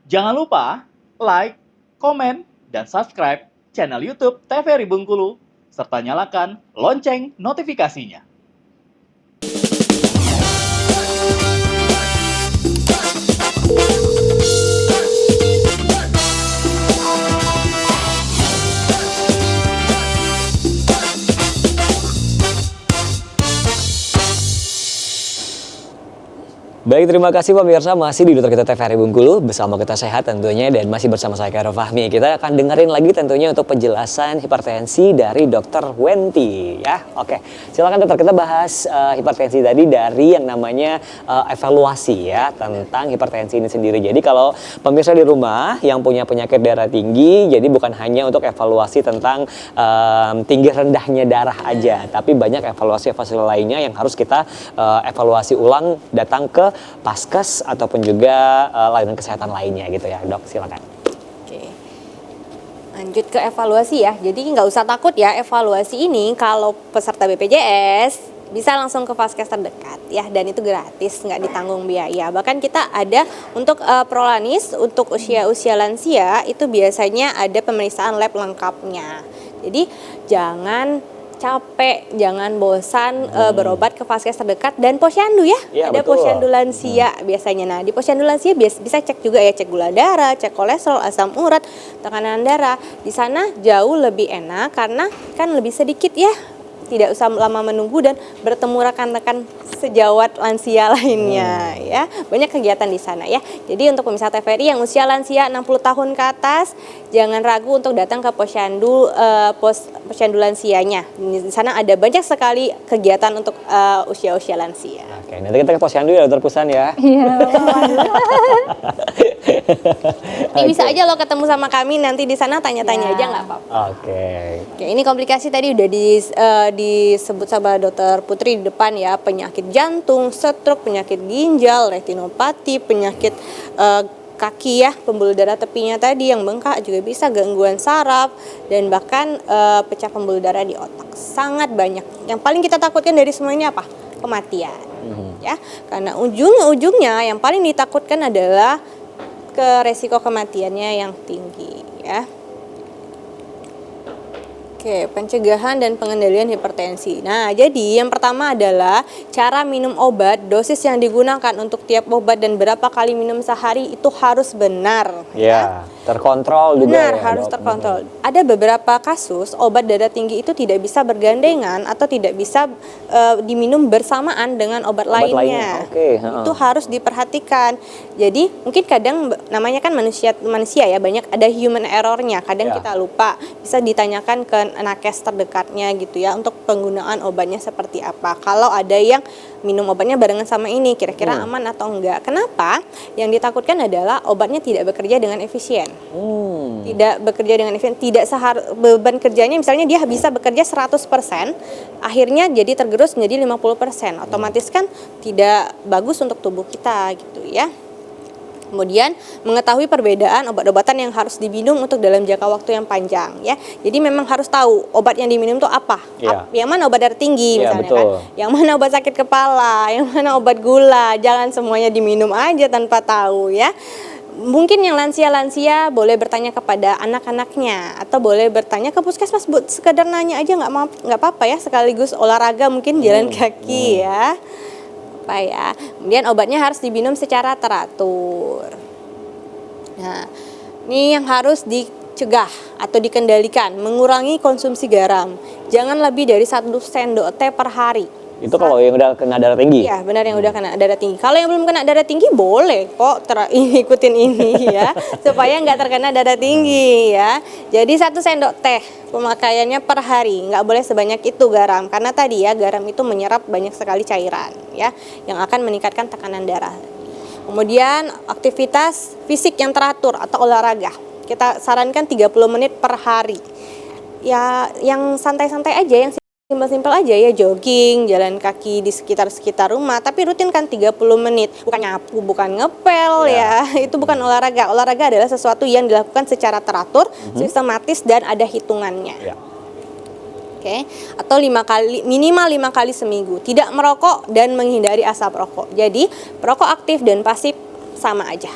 Jangan lupa like, komen, dan subscribe channel YouTube TVRI Bengkulu, serta nyalakan lonceng notifikasinya. Baik, terima kasih pemirsa, masih di Dokter Kita TVRI Bengkulu bersama Kita Sehat tentunya, dan masih bersama saya Khairul Fahmi. Kita akan dengerin lagi tentunya untuk penjelasan hipertensi dari Dokter Wenti ya. Oke, silakan dokter, kita bahas hipertensi tadi dari yang namanya evaluasi ya tentang hipertensi ini sendiri. Jadi kalau pemirsa di rumah yang punya penyakit darah tinggi, jadi bukan hanya untuk evaluasi tentang tinggi rendahnya darah aja, tapi banyak evaluasi lainnya yang harus kita evaluasi ulang, datang ke Paskes ataupun juga layanan kesehatan lainnya gitu ya, dok, silakan. Oke, lanjut ke evaluasi ya. Jadi nggak usah takut ya, evaluasi ini kalau peserta BPJS bisa langsung ke Paskes terdekat ya, dan itu gratis, nggak ditanggung biaya. Bahkan kita ada untuk Prolanis, untuk usia lansia itu biasanya ada pemeriksaan lab lengkapnya. Jadi jangan capek, jangan bosan berobat ke Paskes terdekat, dan posyandu ya, ada betul. posyandu lansia biasanya. Nah, di posyandu lansia bisa cek juga ya, cek gula darah, cek kolesterol, asam urat, tekanan darah. Di sana jauh lebih enak karena kan lebih sedikit ya, tidak usah lama menunggu dan bertemu rekan-rekan sejawat lansia lainnya ya. Banyak kegiatan di sana ya. Jadi untuk pemirsa TVRI yang usia lansia 60 tahun ke atas, jangan ragu untuk datang ke posyandu lansianya. Di sana ada banyak sekali kegiatan untuk usia lansia. Oke, nanti kita ke posyandu ya, dokter Pusan ya. Iya. Bisa aja lo ketemu sama kami nanti di sana, tanya-tanya aja, nggak apa-apa. Oke. Oke, ini komplikasi tadi udah disebut sama dokter Putri di depan ya, penyakit jantung, stroke, penyakit ginjal, retinopati, penyakit kaki ya, pembuluh darah tepinya tadi yang bengkak juga bisa, gangguan saraf, dan bahkan pecah pembuluh darah di otak. Sangat banyak. Yang paling kita takutkan dari semua ini apa? Kematian. Ya, karena ujungnya yang paling ditakutkan adalah resiko kematiannya yang tinggi ya. Oke, pencegahan dan pengendalian hipertensi. Nah, jadi yang pertama adalah cara minum obat, dosis yang digunakan untuk tiap obat dan berapa kali minum sehari itu harus benar. Ya, terkontrol juga. Benar, ya, harus dok. terkontrol. Ada beberapa kasus obat darah tinggi itu tidak bisa bergandengan atau tidak bisa diminum bersamaan dengan obat lainnya. Oke, Itu harus diperhatikan. Jadi mungkin kadang namanya kan manusia ya, banyak ada human error-nya. Kadang kita lupa. Bisa ditanyakan ke nakes terdekatnya gitu ya, untuk penggunaan obatnya seperti apa. Kalau ada yang minum obatnya barengan sama ini, kira-kira aman atau enggak. Kenapa? Yang ditakutkan adalah obatnya tidak bekerja dengan efisien. Tidak bekerja dengan efisien, tidak beban kerjanya, misalnya dia bisa bekerja 100%, akhirnya jadi tergerus menjadi 50%. Otomatis kan tidak bagus untuk tubuh kita gitu ya. Kemudian mengetahui perbedaan obat-obatan yang harus diminum untuk dalam jangka waktu yang panjang ya. Jadi memang harus tahu obat yang diminum itu apa. Yang mana obat darah tinggi misalnya kan. Yang mana obat sakit kepala, yang mana obat gula. Jangan semuanya diminum aja tanpa tahu ya. Mungkin yang lansia boleh bertanya kepada anak-anaknya, atau boleh bertanya ke puskesmas, sekedar nanya aja, nggak apa-apa ya, sekaligus olahraga mungkin jalan kaki ya. Ya. Kemudian obatnya harus diminum secara teratur. Nah, ini yang harus dicegah atau dikendalikan, mengurangi konsumsi garam. Jangan lebih dari 1 sendok teh per hari. Itu kalau yang udah kena darah tinggi? Iya, benar, yang udah kena darah tinggi. Kalau yang belum kena darah tinggi boleh kok ikutin ini ya, supaya nggak terkena darah tinggi ya. Jadi 1 sendok teh pemakaiannya per hari, nggak boleh sebanyak itu garam, karena tadi ya, garam itu menyerap banyak sekali cairan ya, yang akan meningkatkan tekanan darah. Kemudian aktivitas fisik yang teratur atau olahraga, kita sarankan 30 menit per hari. Ya, yang santai-santai aja, yang simpel-simpel aja ya, jogging, jalan kaki di sekitar rumah, tapi rutin kan 30 menit. Bukan nyapu, bukan ngepel ya. Itu bukan olahraga. Olahraga adalah sesuatu yang dilakukan secara teratur, sistematis, dan ada hitungannya. Oke. Atau minimal 5 kali seminggu. Tidak merokok dan menghindari asap rokok. Jadi perokok aktif dan pasif sama aja.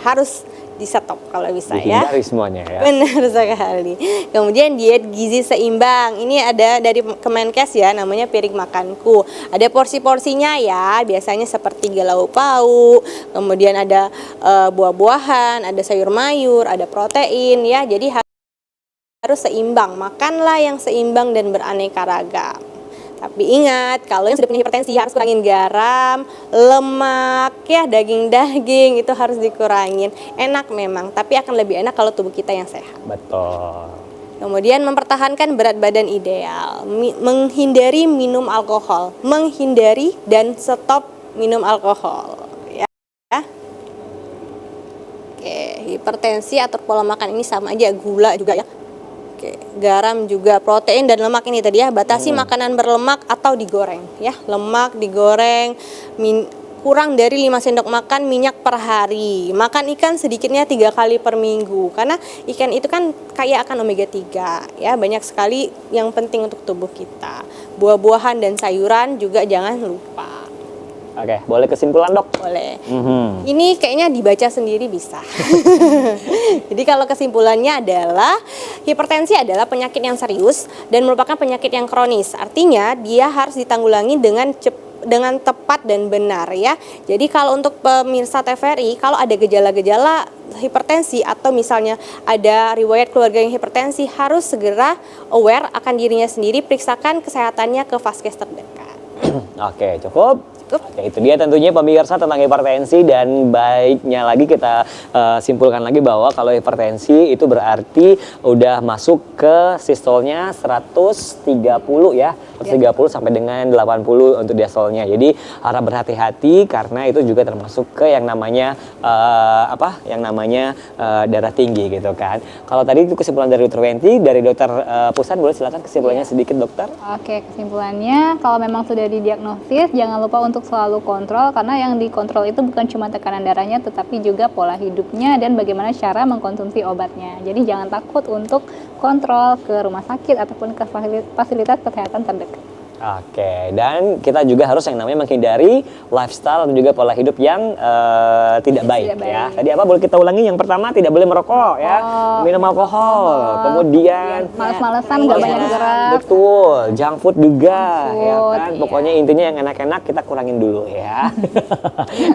Harus di stop kalau bisa ya. Dihindari semuanya ya. Benar sekali. Kemudian diet gizi seimbang. Ini ada dari Kemenkes ya, namanya piring makanku. Ada porsi-porsinya ya, biasanya sepertiga lauk pauk. Kemudian ada buah-buahan, ada sayur mayur, ada protein ya. Jadi harus seimbang. Makanlah yang seimbang dan beraneka ragam. Tapi ingat, kalau yang sudah punya hipertensi harus kurangin garam, lemak, ya daging-daging itu harus dikurangin. Enak memang, tapi akan lebih enak kalau tubuh kita yang sehat. Betul. Kemudian mempertahankan berat badan ideal, menghindari minum alkohol, menghindari dan stop minum alkohol. Ya. Oke, hipertensi atur pola makan ini sama aja, gula juga ya. Oke, garam juga, protein dan lemak ini tadi ya, batasi makanan berlemak atau digoreng ya. Lemak digoreng, kurang dari 5 sendok makan minyak per hari. Makan ikan sedikitnya 3 kali per minggu. Karena ikan itu kan kaya akan omega 3 ya, banyak sekali yang penting untuk tubuh kita. Buah-buahan dan sayuran juga jangan lupa. Oke, boleh kesimpulan dok? Boleh. Ini kayaknya dibaca sendiri bisa. Jadi kalau kesimpulannya adalah hipertensi adalah penyakit yang serius dan merupakan penyakit yang kronis. Artinya dia harus ditanggulangi dengan tepat dan benar ya. Jadi kalau untuk pemirsa TVRI, kalau ada gejala-gejala hipertensi atau misalnya ada riwayat keluarga yang hipertensi, harus segera aware akan dirinya sendiri, periksakan kesehatannya ke vaskes terdekat. Oke, cukup. Oke, itu dia tentunya pemirsa tentang hipertensi, dan baiknya lagi kita simpulkan lagi bahwa kalau hipertensi itu berarti udah masuk ke sistolnya 130 ya, 130 sampai dengan 80 untuk diastolnya. Jadi harap berhati-hati karena itu juga termasuk ke yang namanya darah tinggi gitu kan. Kalau tadi itu kesimpulan dari Dr. Wenti, dari Dokter Pusat, boleh silakan kesimpulannya sedikit dokter. Oke, kesimpulannya kalau memang sudah didiagnosis jangan lupa untuk selalu kontrol, karena yang dikontrol itu bukan cuma tekanan darahnya tetapi juga pola hidupnya dan bagaimana cara mengkonsumsi obatnya. Jadi jangan takut untuk kontrol ke rumah sakit ataupun ke fasilitas kesehatan terdekat. Oke, dan kita juga harus yang namanya menghindari lifestyle dan juga pola hidup yang tidak baik ya. Tadi apa boleh kita ulangi? Yang pertama tidak boleh merokok ya, minum alkohol, kemudian Males-malesan, nggak banyak gerak. betul, junk food juga ya Food, kan. iya. Pokoknya intinya yang enak-enak kita kurangin dulu ya.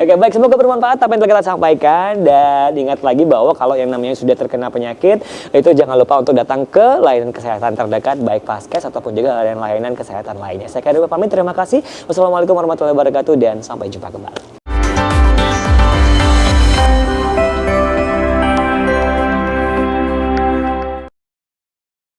Oke, baik, semoga bermanfaat apa yang telah kita sampaikan, dan ingat lagi bahwa kalau yang namanya sudah terkena penyakit itu jangan lupa untuk datang ke layanan kesehatan terdekat, baik Vaskes ataupun juga layanan kesehatan lain. Saya Kak Dewa pamit, terima kasih. Wassalamualaikum warahmatullahi wabarakatuh dan sampai jumpa kembali.